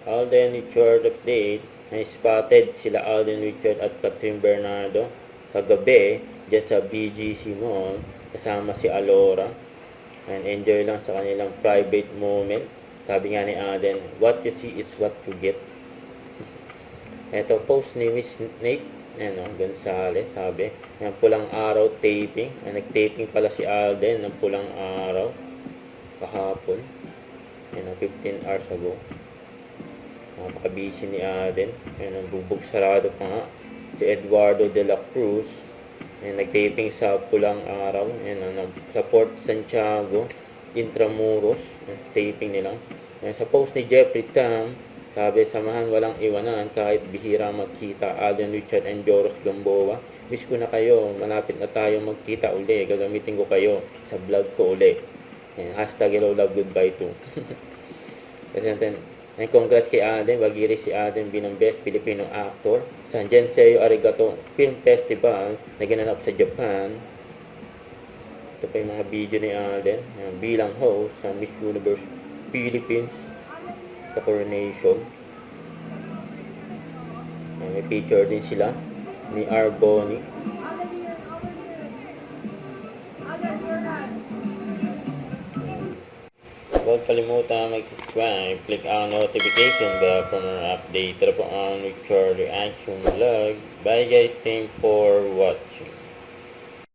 Alden Richard update. Na-spotted sila Alden Richard at Catherine Bernardo kagabi dyan sa BGC Mall kasama si Alora. And enjoy lang sa kanilang private moment. Sabi nga ni Alden, what you see is what you get. Ito, post ni Miss Nate Gonzales, sabi, yung pulang araw taping. Nag-taping pala si Alden ng pulang araw kahapon. 15 hours ago. Napaka-busy ni Alden. Bubog sarado pa nga. Si Eduardo de la Cruz. Nag-taping sa pulang araw. Sa Port Santiago, Intramuros. Taping nila. Sa post ni Jeffrey Tam, sabi, samahan walang iwanan kahit bihira magkita. Alden Richard and Joros Gamboa. Miss ko na kayo. Malapit na tayo magkita uli. Gagamitin ko kayo sa vlog ko uli. Hashtag hello love goodbye too. Kasi natin, congrats kay Alden. Bagiri si Alden bilang Best Filipino Actor sa Jenseo Arigato Film Festival na ginanap sa Japan. Ito pa yung mga video ni Alden bilang host sa Miss Universe Philippines sa coronation. May picture din sila ni Arboni. Huwag kalimutan mag-subscribe, click ang notification bell for more update po ang Richard Reaction Vlog. Bye guys, thanks for watching.